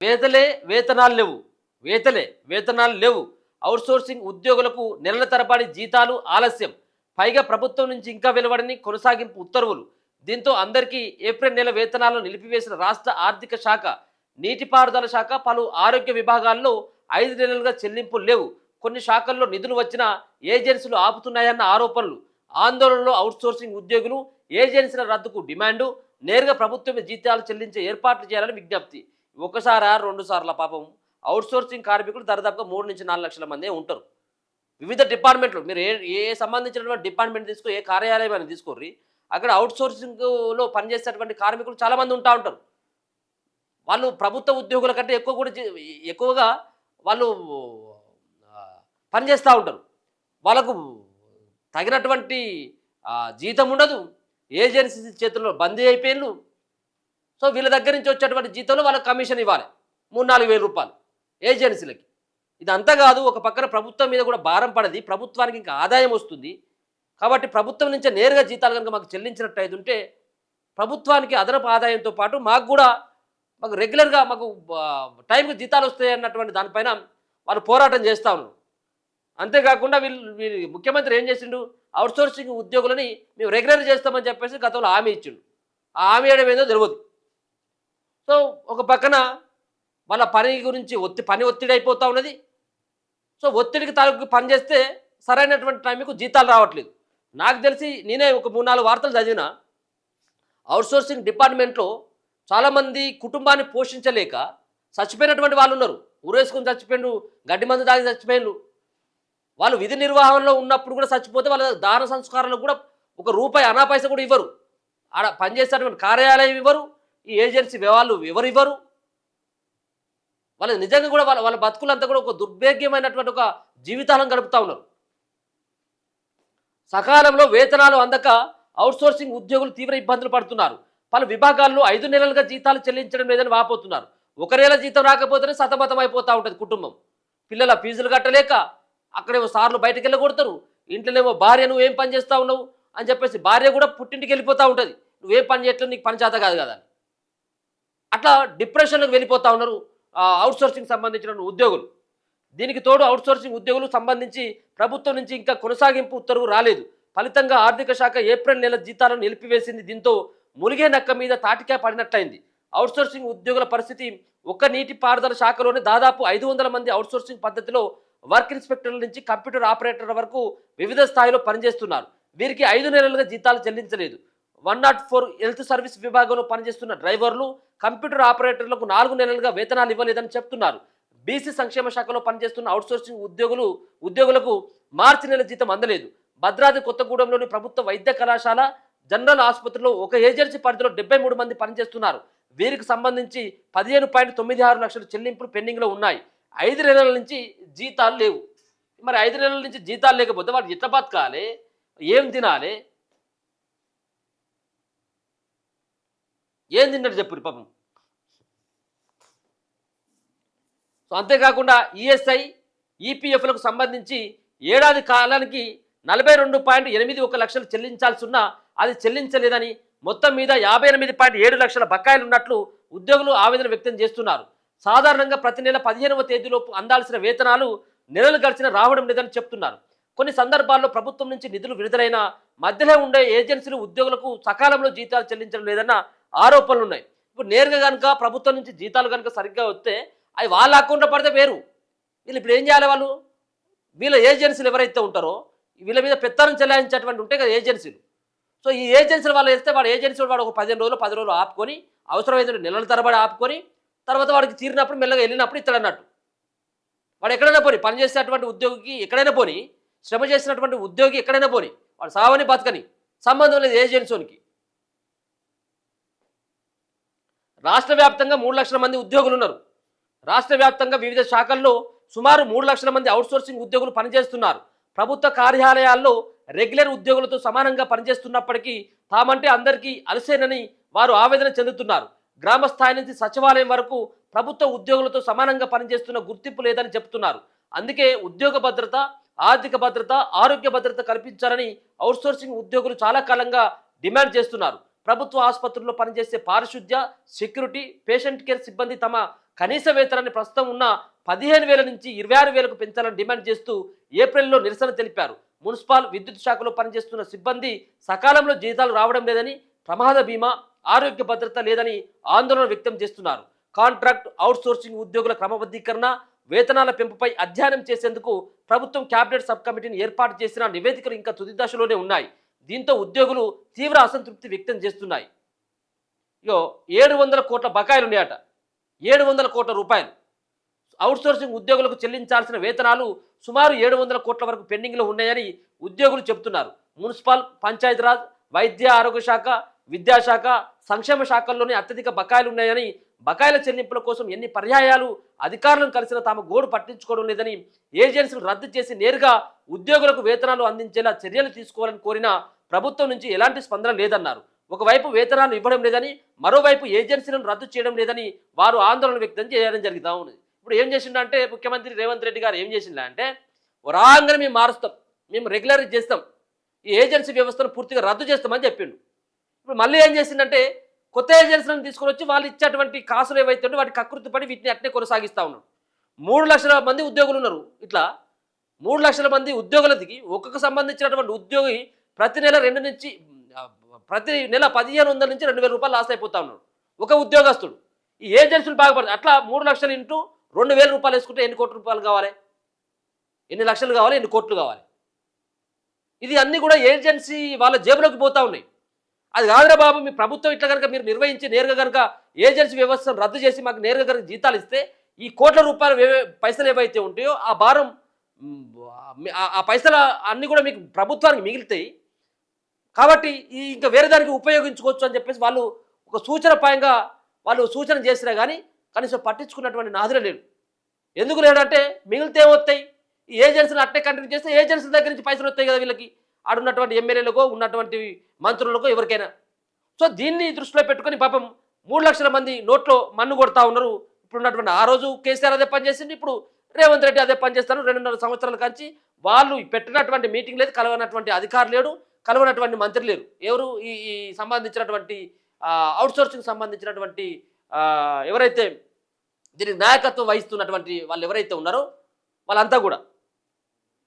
వేతలే వేతనాలు లేవు. వేతనాలు లేవు. అవుట్‌సోర్సింగ్ ఉద్యోగులకు నెలల తరబడి జీతాలు ఆలస్యం. పైగా ప్రభుత్వం నుంచి ఇంకా వెలువడని కొనసాగింపు ఉత్తర్వులు. దీంతో అందరికీ ఏప్రిల్ నెల వేతనాలను నిలిపివేసిన రాష్ట్ర ఆర్థిక శాఖ, నీటిపారుదల శాఖ, పలు ఆరోగ్య విభాగాల్లో 5 నెలలుగా చెల్లింపులు లేవు. కొన్ని శాఖల్లో నిధులు వచ్చినా ఏజెన్సీలు ఆపుతున్నాయన్న ఆరోపణలు. ఆందోళనలో అవుట్‌సోర్సింగ్ ఉద్యోగులు, ఏజెన్సీల రద్దుకు డిమాండు. నేరుగా ప్రభుత్వమే జీతాలు చెల్లించే ఏర్పాట్లు చేయాలని విజ్ఞప్తి. ఒకసారా 2 సార్ల పాపం అవుట్‌సోర్సింగ్ కార్మికులు దాదాపుగా 3-4 లక్షల మందే ఉంటారు. వివిధ డిపార్ట్మెంట్లు మీరు ఏ సంబంధించినటువంటి డిపార్ట్మెంట్ తీసుకో, ఏ కార్యాలయం అని తీసుకోర్రి, అక్కడ అవుట్‌సోర్సింగ్‌లో పనిచేసేటువంటి కార్మికులు చాలామంది ఉంటారు. వాళ్ళు ప్రభుత్వ ఉద్యోగుల కంటే ఎక్కువగా వాళ్ళు పనిచేస్తూ ఉంటారు. వాళ్ళకు తగినటువంటి జీతం ఉండదు. ఏజెన్సీ చేతుల్లో బందీ అయిపోయిండ్రు. సో వీళ్ళ దగ్గర నుంచి వచ్చేటువంటి జీతంలో వాళ్ళకి కమిషన్ ఇవ్వాలి, 3-4 వేల రూపాయలు ఏజెన్సీలకి. ఇదంతా కాదు, ఒక పక్కన ప్రభుత్వం మీద కూడా భారం పడది, ప్రభుత్వానికి ఇంకా ఆదాయం వస్తుంది. కాబట్టి ప్రభుత్వం నుంచే నేరుగా జీతాలు కనుక మాకు చెల్లించినట్టు అయితే ప్రభుత్వానికి అదనపు ఆదాయంతో పాటు మాకు రెగ్యులర్గా మాకు టైంకి జీతాలు వస్తాయి అన్నటువంటి దానిపైన వాళ్ళు పోరాటం చేస్తూ ఉన్నారు. అంతేకాకుండా వీళ్ళు ముఖ్యమంత్రి ఏం చేసిండు, అవుట్‌సోర్సింగ్ ఉద్యోగులని మేము రెగ్యులర్ చేస్తామని చెప్పేసి గతంలో హామీ ఇచ్చిండు. ఆ హామీ ఏడం ఏందో తెలియదు. సో ఒక పక్కన వాళ్ళ పని గురించి పని ఒత్తిడి అయిపోతూ ఉన్నది. సో ఒత్తిడికి తాలూకు పని చేస్తే సరైనటువంటి టైంకు జీతాలు రావట్లేదు. నాకు తెలిసి నేనే ఒక 3-4 వార్తలు చదివిన, అవుట్‌సోర్సింగ్ డిపార్ట్మెంట్లో చాలామంది కుటుంబాన్ని పోషించలేక చచ్చిపోయినటువంటి వాళ్ళు ఉన్నారు. ఊరేసుకొని చచ్చిపోయిండు, గడ్డి మందు తాగి చచ్చిపోయిండు. వాళ్ళు విధి నిర్వహణలో ఉన్నప్పుడు కూడా చచ్చిపోతే వాళ్ళ దాన సంస్కారాలకు కూడా ఒక రూపాయి అనా పైస కూడా ఇవ్వరు. ఆడ పనిచేసేటువంటి కార్యాలయం ఇవ్వరు, ఈ ఏజెన్సీ వాళ్ళు ఎవరు ఇవ్వరు. వాళ్ళ నిజంగా కూడా వాళ్ళ బతుకులంతా కూడా ఒక దుర్భాగ్యమైనటువంటి ఒక జీవితాలను గడుపుతూ ఉన్నారు. సకాలంలో వేతనాలు అందక అవుట్‌సోర్సింగ్ ఉద్యోగులు తీవ్ర ఇబ్బందులు పడుతున్నారు. పలు విభాగాల్లో 5 నెలలుగా జీతాలు చెల్లించడం లేదని వాపోతున్నారు. 1 నెల జీతం రాకపోతేనే సతమతం అయిపోతూ ఉంటుంది కుటుంబం. పిల్లల ఫీజులు కట్టలేక అక్కడేమో సార్లు బయటకు వెళ్ళగొడతారు. ఇంట్లోనేమో భార్య నువ్వు ఏం పని చేస్తూ ఉన్నావు అని చెప్పేసి భార్య కూడా పుట్టింటికి వెళ్ళిపోతూ ఉంటుంది. నువ్వేం పని చేయట్లేదు, నీకు పని చేత కాదు కదా అని. అట్లా డిప్రెషన్లకు వెళ్ళిపోతూ ఉన్నారు అవుట్‌సోర్సింగ్ సంబంధించిన ఉద్యోగులు. దీనికి తోడు అవుట్‌సోర్సింగ్ ఉద్యోగులు సంబంధించి ప్రభుత్వం నుంచి ఇంకా కొనసాగింపు ఉత్తర్వు రాలేదు. ఫలితంగా ఆర్థిక శాఖ ఏప్రిల్ నెల జీతాలను నిలిపివేసింది. దీంతో ములిగే నక్క మీద తాటికాయ పడినట్లయింది. అవుట్‌సోర్సింగ్ ఉద్యోగుల పరిస్థితి ఒక్క నీటిపారుదల శాఖలోనే దాదాపు 500 మంది అవుట్‌సోర్సింగ్ పద్ధతిలో వర్క్ ఇన్స్పెక్టర్ల నుంచి కంప్యూటర్ ఆపరేటర్ల వరకు వివిధ స్థాయిలో పనిచేస్తున్నారు. వీరికి 5 నెలలుగా జీతాలు చెల్లించలేదు. 104 హెల్త్ సర్వీస్ విభాగంలో పనిచేస్తున్న డ్రైవర్లు, కంప్యూటర్ ఆపరేటర్లకు 4 నెలలుగా వేతనాలు ఇవ్వలేదని చెప్తున్నారు. బీసీ సంక్షేమ శాఖలో పనిచేస్తున్న అవుట్‌సోర్సింగ్ ఉద్యోగులకు మార్చి నెల జీతం అందలేదు. భద్రాద్రి కొత్తగూడెంలోని ప్రభుత్వ వైద్య కళాశాల, జనరల్ ఆసుపత్రిలో ఒక ఏజెన్సీ పరిధిలో 73 మంది పనిచేస్తున్నారు. వీరికి సంబంధించి 15.96 లక్షల చెల్లింపులు పెండింగ్లో ఉన్నాయి. 5 నెలల నుంచి జీతాలు లేవు. మరి 5 నెలల నుంచి జీతాలు లేకపోతే వాళ్ళు ఎట్లా బతకాలి, ఏం తినాలి, ఏం తిన్నట్టు చెప్పు పాపం. సో అంతేకాకుండా ఈఎస్ఐ, ఈపీఎఫ్లకు సంబంధించి ఏడాది కాలానికి 42.81 లక్షలు చెల్లించాల్సి ఉన్నా అది చెల్లించలేదని, మొత్తం మీద 58.7 లక్షల బకాయిలు ఉన్నట్లు ఉద్యోగులు ఆవేదన వ్యక్తం చేస్తున్నారు. సాధారణంగా ప్రతి నెల 15వ తేదీలోపు అందాల్సిన వేతనాలు నెలలు గడిచినా రావడం లేదని చెప్తున్నారు. కొన్ని సందర్భాల్లో ప్రభుత్వం నుంచి నిధులు విడుదలైన మధ్యలో ఉండే ఏజెన్సీలు ఉద్యోగులకు సకాలంలో జీతాలు చెల్లించడం లేదన్న ఆరోపణలు ఉన్నాయి. ఇప్పుడు నేరుగా కనుక ప్రభుత్వం నుంచి జీతాలు కనుక సరిగ్గా వస్తే అవి వాళ్ళ అకౌంట్లో పడితే వేరు. వీళ్ళు ఇప్పుడు ఏం చేయాలి, వీళ్ళ ఏజెన్సీలు ఎవరైతే ఉంటారో వీళ్ళ మీద పెత్తనం చెల్లాయించేటువంటి ఉంటాయి కదా ఏజెన్సీలు. సో ఈ ఏజెన్సీలు వాళ్ళు వేస్తే వాడు ఏజెన్సీ వాడు ఒక 15 రోజులు 10 రోజులు ఆపుకొని, అవసరమైన నెలల తరబడి ఆపుకొని, తర్వాత వాడికి తీరినప్పుడు మెల్లగా వెళ్ళినప్పుడు ఇస్తాడు అన్నట్టు. వాడు ఎక్కడైనా పోని, పనిచేసేటువంటి ఉద్యోగికి ఎక్కడైనా పోని, శ్రమ చేసినటువంటి ఉద్యోగి ఎక్కడైనా పోని, వాడు సావని బతకని సంబంధం లేదు ఏజెన్సీకి. రాష్ట్ర వ్యాప్తంగా 3 లక్షల మంది ఉద్యోగులు ఉన్నారు. రాష్ట్ర వ్యాప్తంగా వివిధ శాఖల్లో సుమారు 3 లక్షల మంది అవుట్‌సోర్సింగ్ ఉద్యోగులు పనిచేస్తున్నారు. ప్రభుత్వ కార్యాలయాల్లో రెగ్యులర్ ఉద్యోగులతో సమానంగా పనిచేస్తున్నప్పటికీ తామంటే అందరికీ అలసేనని వారు ఆవేదన చెందుతున్నారు. గ్రామ స్థాయి నుంచి సచివాలయం వరకు ప్రభుత్వ ఉద్యోగులతో సమానంగా పనిచేస్తున్న గుర్తింపు లేదని చెప్తున్నారు. అందుకే ఉద్యోగ భద్రత, ఆర్థిక భద్రత, ఆరోగ్య భద్రత కల్పించాలని అవుట్‌సోర్సింగ్ ఉద్యోగులు చాలా కాలంగా డిమాండ్ చేస్తున్నారు. ప్రభుత్వ ఆసుపత్రుల్లో పనిచేసే పారిశుద్ధ్య, సెక్యూరిటీ, పేషెంట్ కేర్ సిబ్బంది తమ కనీస వేతనాన్ని ప్రస్తుతం ఉన్న 15,000 నుంచి 26,000కు పెంచాలని డిమాండ్ చేస్తూ ఏప్రిల్లో నిరసన తెలిపారు. మున్సిపల్ విద్యుత్ శాఖలో పనిచేస్తున్న సిబ్బంది సకాలంలో జీతాలు రావడం లేదని, ప్రమాద బీమా, ఆరోగ్య భద్రత లేదని ఆందోళన వ్యక్తం చేస్తున్నారు. కాంట్రాక్ట్ అవుట్సోర్సింగ్ ఉద్యోగుల క్రమబద్ధీకరణ, వేతనాల పెంపుపై అధ్యయనం చేసేందుకు ప్రభుత్వం క్యాబినెట్ సబ్ కమిటీని ఏర్పాటు చేసిన నివేదికలు ఇంకా తుది దశలోనే ఉన్నాయి. దీంతో ఉద్యోగులు తీవ్ర అసంతృప్తి వ్యక్తం చేస్తున్నాయి. 700 కోట్ల బకాయిలు ఉన్నాయట. 700 కోట్ల రూపాయలు అవుట్సోర్సింగ్ ఉద్యోగులకు చెల్లించాల్సిన వేతనాలు సుమారు 700 కోట్ల వరకు పెండింగ్లో ఉన్నాయని ఉద్యోగులు చెబుతున్నారు. మున్సిపల్, పంచాయతీరాజ్, వైద్య ఆరోగ్య శాఖ, విద్యాశాఖ, సంక్షేమ శాఖల్లోనే అత్యధిక బకాయిలు ఉన్నాయని, బకాయిల చెల్లింపుల కోసం ఎన్ని పర్యాయాలు అధికారులను కలిసిన తాము గోడు పట్టించుకోవడం లేదని, ఏజెన్సీలు రద్దు చేసి నేరుగా ఉద్యోగులకు వేతనాలు అందించేలా చర్యలు తీసుకోవాలని కోరిన ప్రభుత్వం నుంచి ఎలాంటి స్పందన లేదన్నారు. ఒకవైపు వేతనాలు ఇవ్వడం లేదని, మరోవైపు ఏజెన్సీలను రద్దు చేయడం లేదని వారు ఆందోళన వ్యక్తం చేయడం జరుగుతూ ఉన్నది. ఇప్పుడు ఏం చేసిండంటే ముఖ్యమంత్రి రేవంత్ రెడ్డి గారు ఏం చేసిండా అంటే, వరాంగని మేము మారుస్తాం, మేము రెగ్యులరైజ్ చేస్తాం, ఈ ఏజెన్సీ వ్యవస్థను పూర్తిగా రద్దు చేస్తామని చెప్పిండు. ఇప్పుడు మళ్ళీ ఏం చేసిందంటే కొత్త ఏజెన్సీలను తీసుకొని వచ్చి వాళ్ళు ఇచ్చేటువంటి కాసులు ఏవైతే ఉంటే వాటికి కకృతి పడి వీటిని అట్నే కొనసాగిస్తూ ఉన్నాడు. 3 లక్షల మంది ఉద్యోగులు ఉన్నారు. ఇట్లా 3 లక్షల మంది ఉద్యోగులకి ఒక్కొక్క సంబంధించినటువంటి ఉద్యోగి ప్రతి నెల 1,500 నుంచి 2,000 రూపాయలు లాస్ అయిపోతా ఉన్నాడు ఒక ఉద్యోగస్తుడు. ఈ ఏజెన్సీలు బాగుపడతాయి. అట్లా 3 లక్షలు ఇంటూ 2,000 రూపాయలు వేసుకుంటే ఎన్ని కోట్ల రూపాయలు కావాలి, ఎన్ని లక్షలు కావాలి, ఎన్ని కోట్లు కావాలి? ఇది అన్నీ కూడా ఏజెన్సీ వాళ్ళ జేబులోకి పోతా ఉన్నాయి. అది కాదురా బాబు, మీ ప్రభుత్వం ఇట్లా కనుక మీరు నిర్వహించి నేరుగా కనుక ఏజెన్సీ వ్యవస్థను రద్దు చేసి మాకు నేరుగా కనుక జీతాలు ఇస్తే ఈ కోట్ల రూపాయల పైసలు ఏవైతే ఉంటాయో ఆ భారం, ఆ పైసలు అన్నీ కూడా మీకు ప్రభుత్వానికి మిగులుతాయి కాబట్టి ఇంకా వేరే దానికి ఉపయోగించుకోవచ్చు అని చెప్పేసి వాళ్ళు ఒక సూచన పాయంగా వాళ్ళు సూచన చేసినా కానీ కనీసం పట్టించుకున్నటువంటి నాదులే లేడు. ఎందుకు లేడంటే మిగిలితే ఏమొస్తాయి, ఈ ఏజెన్సీని అట్టే కంటిన్యూ చేస్తే ఏజెన్సీ దగ్గర నుంచి పైసలు వస్తాయి కదా వీళ్ళకి, ఆడున్నటువంటి ఎమ్మెల్యేలకో ఉన్నటువంటి మంత్రులకో ఎవరికైనా. సో దీన్ని దృష్టిలో పెట్టుకొని పాపం 3 లక్షల మంది నోట్లో మన్ను కొడతా ఉన్నారు. ఇప్పుడు ఉన్నటువంటి ఆ రోజు కేసీఆర్ అదే పని చేసింది, ఇప్పుడు రేవంత్ రెడ్డి అదే పని చేస్తారు. 2.5 సంవత్సరాల కాంచి వాళ్ళు పెట్టినటువంటి మీటింగ్ లేదు, కలవనటువంటి అధికారులు లేడు, కలవనటువంటి మంత్రి లేరు. ఎవరు ఈ సంబంధించినటువంటి అవుట్సోర్సింగ్ సంబంధించినటువంటి ఎవరైతే దీనికి నాయకత్వం వహిస్తున్నటువంటి వాళ్ళు ఎవరైతే ఉన్నారో వాళ్ళంతా కూడా